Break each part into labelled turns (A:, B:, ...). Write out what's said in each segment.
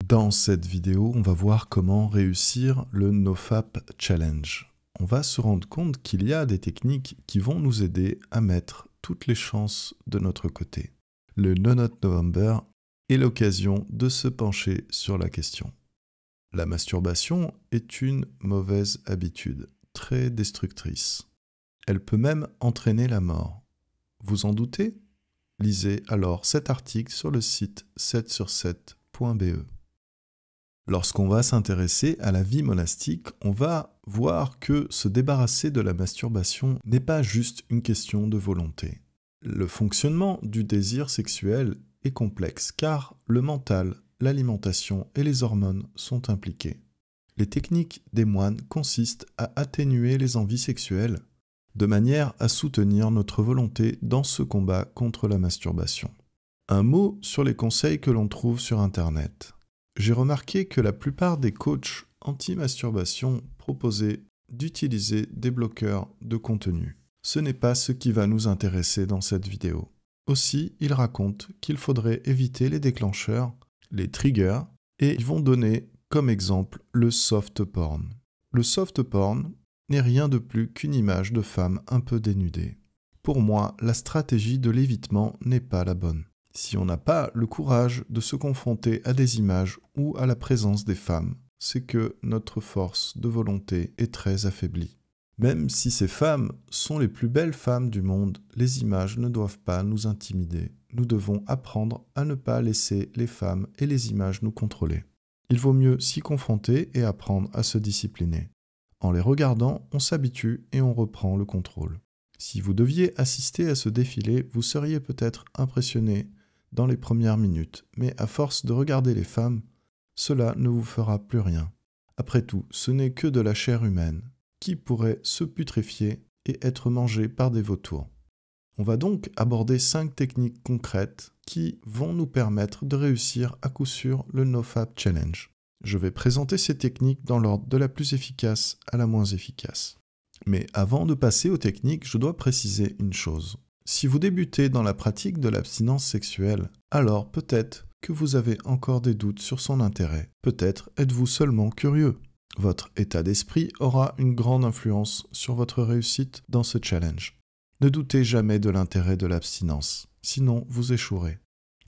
A: Dans cette vidéo, on va voir comment réussir le NoFap Challenge. On va se rendre compte qu'il y a des techniques qui vont nous aider à mettre toutes les chances de notre côté. Le No Nut November est l'occasion de se pencher sur la question. La masturbation est une mauvaise habitude, très destructrice. Elle peut même entraîner la mort. Vous en doutez? Lisez alors cet article sur le site 7sur7.be. Lorsqu'on va s'intéresser à la vie monastique, on va voir que se débarrasser de la masturbation n'est pas juste une question de volonté. Le fonctionnement du désir sexuel est complexe car le mental, l'alimentation et les hormones sont impliqués. Les techniques des moines consistent à atténuer les envies sexuelles de manière à soutenir notre volonté dans ce combat contre la masturbation. Un mot sur les conseils que l'on trouve sur Internet. J'ai remarqué que la plupart des coachs anti-masturbation proposaient d'utiliser des bloqueurs de contenu. Ce n'est pas ce qui va nous intéresser dans cette vidéo. Aussi, ils racontent qu'il faudrait éviter les déclencheurs, les triggers, et ils vont donner comme exemple le soft porn. Le soft porn n'est rien de plus qu'une image de femme un peu dénudée. Pour moi, la stratégie de l'évitement n'est pas la bonne. Si on n'a pas le courage de se confronter à des images ou à la présence des femmes, c'est que notre force de volonté est très affaiblie. Même si ces femmes sont les plus belles femmes du monde, les images ne doivent pas nous intimider. Nous devons apprendre à ne pas laisser les femmes et les images nous contrôler. Il vaut mieux s'y confronter et apprendre à se discipliner. En les regardant, on s'habitue et on reprend le contrôle. Si vous deviez assister à ce défilé, vous seriez peut-être impressionné dans les premières minutes, mais à force de regarder les femmes, cela ne vous fera plus rien. Après tout, ce n'est que de la chair humaine, qui pourrait se putréfier et être mangée par des vautours. On va donc aborder 5 techniques concrètes qui vont nous permettre de réussir à coup sûr le NoFap Challenge. Je vais présenter ces techniques dans l'ordre de la plus efficace à la moins efficace. Mais avant de passer aux techniques, je dois préciser une chose. Si vous débutez dans la pratique de l'abstinence sexuelle, alors peut-être que vous avez encore des doutes sur son intérêt. Peut-être êtes-vous seulement curieux. Votre état d'esprit aura une grande influence sur votre réussite dans ce challenge. Ne doutez jamais de l'intérêt de l'abstinence, sinon vous échouerez.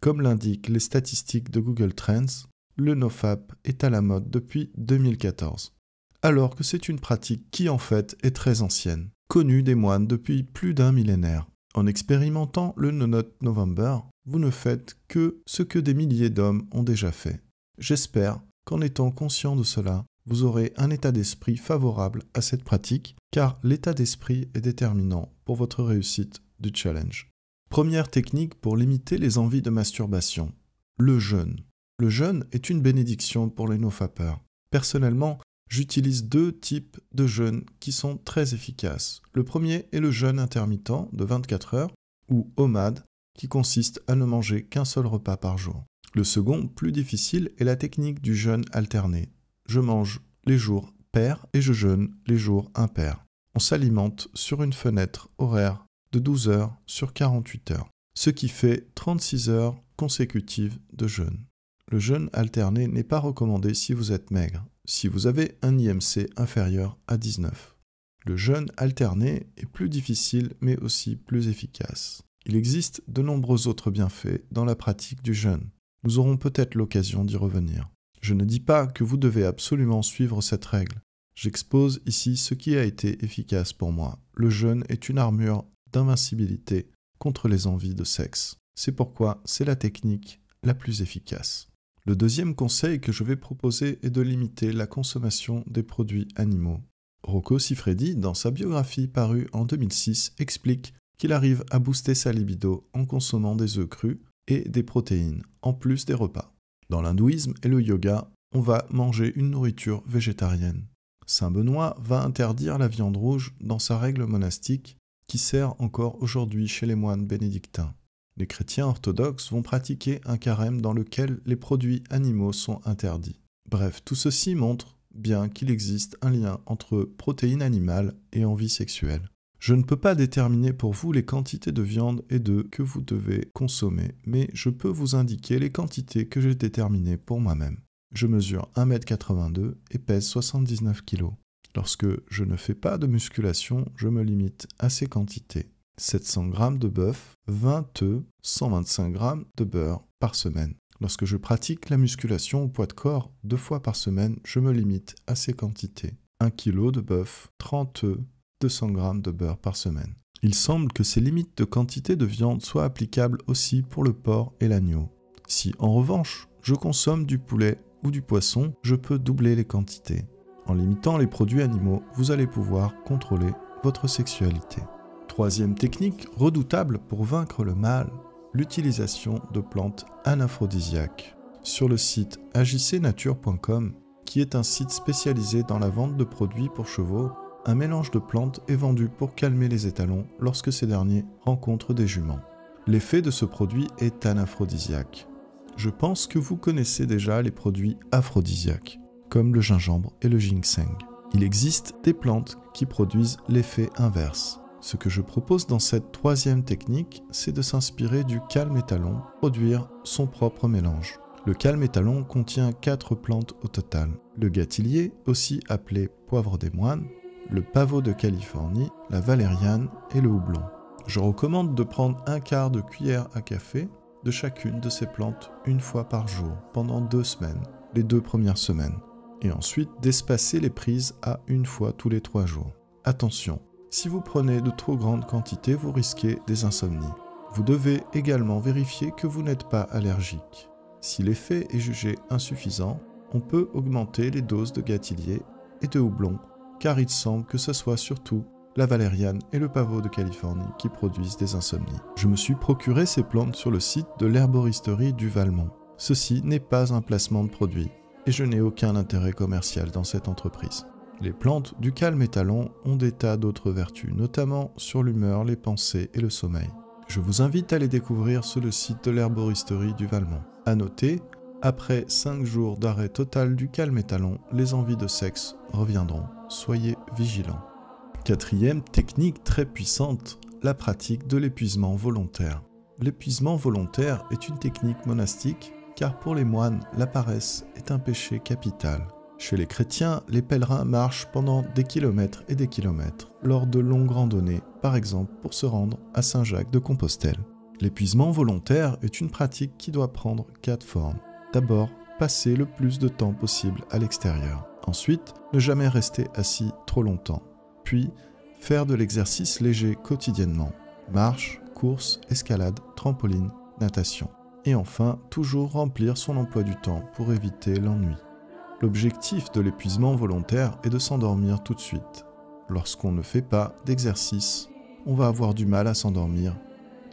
A: Comme l'indiquent les statistiques de Google Trends, le NoFap est à la mode depuis 2014. Alors que c'est une pratique qui en fait est très ancienne, connue des moines depuis plus d'un millénaire. En expérimentant le No Nut November, vous ne faites que ce que des milliers d'hommes ont déjà fait. J'espère qu'en étant conscient de cela, vous aurez un état d'esprit favorable à cette pratique, car l'état d'esprit est déterminant pour votre réussite du challenge. Première technique pour limiter les envies de masturbation, le jeûne. Le jeûne est une bénédiction pour les nofapeurs. Personnellement, j'utilise 2 types de jeûnes qui sont très efficaces. Le premier est le jeûne intermittent de 24 heures, ou OMAD, qui consiste à ne manger qu'un seul repas par jour. Le second, plus difficile, est la technique du jeûne alterné. Je mange les jours pairs et je jeûne les jours impairs. On s'alimente sur une fenêtre horaire de 12 heures sur 48 heures, ce qui fait 36 heures consécutives de jeûne. Le jeûne alterné n'est pas recommandé si vous êtes maigre, si vous avez un IMC inférieur à 19. Le jeûne alterné est plus difficile mais aussi plus efficace. Il existe de nombreux autres bienfaits dans la pratique du jeûne. Nous aurons peut-être l'occasion d'y revenir. Je ne dis pas que vous devez absolument suivre cette règle. J'expose ici ce qui a été efficace pour moi. Le jeûne est une armure d'invincibilité contre les envies de sexe. C'est pourquoi c'est la technique la plus efficace. Le deuxième conseil que je vais proposer est de limiter la consommation des produits animaux. Rocco Siffredi, dans sa biographie parue en 2006, explique qu'il arrive à booster sa libido en consommant des œufs crus et des protéines, en plus des repas. Dans l'hindouisme et le yoga, on va manger une nourriture végétarienne. Saint Benoît va interdire la viande rouge dans sa règle monastique qui sert encore aujourd'hui chez les moines bénédictins. Les chrétiens orthodoxes vont pratiquer un carême dans lequel les produits animaux sont interdits. Bref, tout ceci montre bien qu'il existe un lien entre protéines animales et envie sexuelle. Je ne peux pas déterminer pour vous les quantités de viande et d'œufs que vous devez consommer, mais je peux vous indiquer les quantités que j'ai déterminées pour moi-même. Je mesure 1,82 m et pèse 79 kg. Lorsque je ne fais pas de musculation, je me limite à ces quantités. 700 g de bœuf, 20 œufs, 125 g de beurre par semaine. Lorsque je pratique la musculation au poids de corps 2 fois par semaine, je me limite à ces quantités. 1 kg de bœuf, 30 œufs, 200 g de beurre par semaine. Il semble que ces limites de quantité de viande soient applicables aussi pour le porc et l'agneau. Si en revanche, je consomme du poulet ou du poisson, je peux doubler les quantités. En limitant les produits animaux, vous allez pouvoir contrôler votre sexualité. Troisième technique redoutable pour vaincre le mal, l'utilisation de plantes anaphrodisiaques. Sur le site ajcnature.com, qui est un site spécialisé dans la vente de produits pour chevaux, un mélange de plantes est vendu pour calmer les étalons lorsque ces derniers rencontrent des juments. L'effet de ce produit est anaphrodisiaque. Je pense que vous connaissez déjà les produits aphrodisiaques, comme le gingembre et le ginseng. Il existe des plantes qui produisent l'effet inverse. Ce que je propose dans cette troisième technique, c'est de s'inspirer du calme-étalon, produire son propre mélange. Le calme-étalon contient 4 plantes au total. Le gâtillier, aussi appelé poivre des moines, le pavot de Californie, la valériane et le houblon. Je recommande de prendre 1/4 de cuillère à café de chacune de ces plantes une fois par jour, pendant 2 semaines, les 2 premières semaines, et ensuite d'espacer les prises à 1 fois tous les 3 jours. Attention, si vous prenez de trop grandes quantités, vous risquez des insomnies. Vous devez également vérifier que vous n'êtes pas allergique. Si l'effet est jugé insuffisant, on peut augmenter les doses de gâtillier et de houblon, car il semble que ce soit surtout la valériane et le pavot de Californie qui produisent des insomnies. Je me suis procuré ces plantes sur le site de l'herboristerie du Valmont. Ceci n'est pas un placement de produit, et je n'ai aucun intérêt commercial dans cette entreprise. Les plantes du calme-étalon ont des tas d'autres vertus, notamment sur l'humeur, les pensées et le sommeil. Je vous invite à les découvrir sur le site de l'herboristerie du Valmont. À noter, après 5 jours d'arrêt total du calme-étalon, les envies de sexe reviendront. Soyez vigilants. Quatrième technique très puissante, la pratique de l'épuisement volontaire. L'épuisement volontaire est une technique monastique, car pour les moines, la paresse est un péché capital. Chez les chrétiens, les pèlerins marchent pendant des kilomètres et des kilomètres, lors de longues randonnées, par exemple pour se rendre à Saint-Jacques-de-Compostelle. L'épuisement volontaire est une pratique qui doit prendre 4 formes. D'abord, passer le plus de temps possible à l'extérieur. Ensuite, ne jamais rester assis trop longtemps. Puis, faire de l'exercice léger quotidiennement. Marche, course, escalade, trampoline, natation. Et enfin, toujours remplir son emploi du temps pour éviter l'ennui. L'objectif de l'épuisement volontaire est de s'endormir tout de suite. Lorsqu'on ne fait pas d'exercice, on va avoir du mal à s'endormir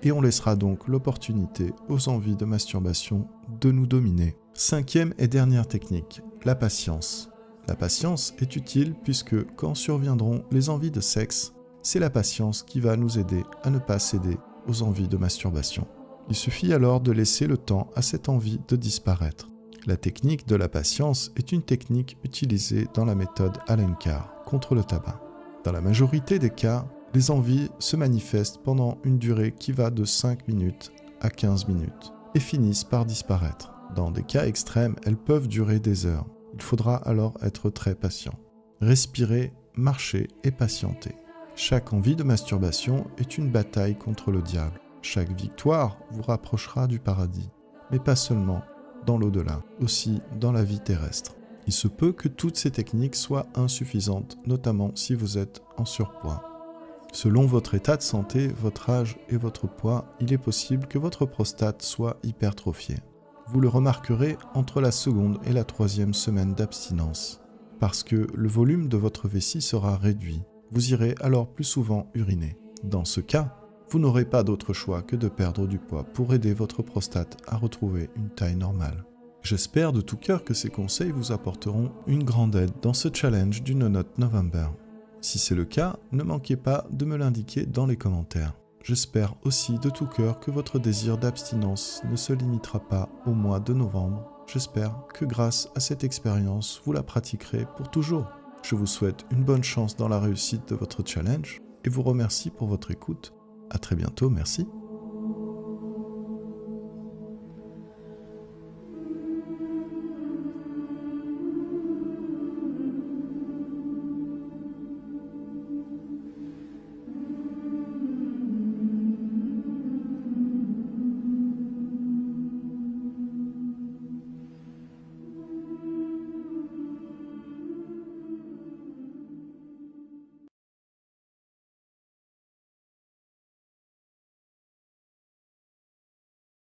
A: et on laissera donc l'opportunité aux envies de masturbation de nous dominer. Cinquième et dernière technique, la patience. La patience est utile puisque quand surviendront les envies de sexe, c'est la patience qui va nous aider à ne pas céder aux envies de masturbation. Il suffit alors de laisser le temps à cette envie de disparaître. La technique de la patience est une technique utilisée dans la méthode Allencar contre le tabac. Dans la majorité des cas, les envies se manifestent pendant une durée qui va de 5 minutes à 15 minutes et finissent par disparaître. Dans des cas extrêmes, elles peuvent durer des heures. Il faudra alors être très patient. Respirer, marcher et patienter. Chaque envie de masturbation est une bataille contre le diable. Chaque victoire vous rapprochera du paradis, mais pas seulement dans l'au-delà, aussi dans la vie terrestre. Il se peut que toutes ces techniques soient insuffisantes, notamment si vous êtes en surpoids. Selon votre état de santé, votre âge et votre poids, il est possible que votre prostate soit hypertrophiée. Vous le remarquerez entre la seconde et la 3e semaine d'abstinence, parce que le volume de votre vessie sera réduit. Vous irez alors plus souvent uriner. Dans ce cas, vous n'aurez pas d'autre choix que de perdre du poids pour aider votre prostate à retrouver une taille normale. J'espère de tout cœur que ces conseils vous apporteront une grande aide dans ce challenge du No Nut November. Si c'est le cas, ne manquez pas de me l'indiquer dans les commentaires. J'espère aussi de tout cœur que votre désir d'abstinence ne se limitera pas au mois de novembre. J'espère que grâce à cette expérience, vous la pratiquerez pour toujours. Je vous souhaite une bonne chance dans la réussite de votre challenge et vous remercie pour votre écoute. À très bientôt, merci.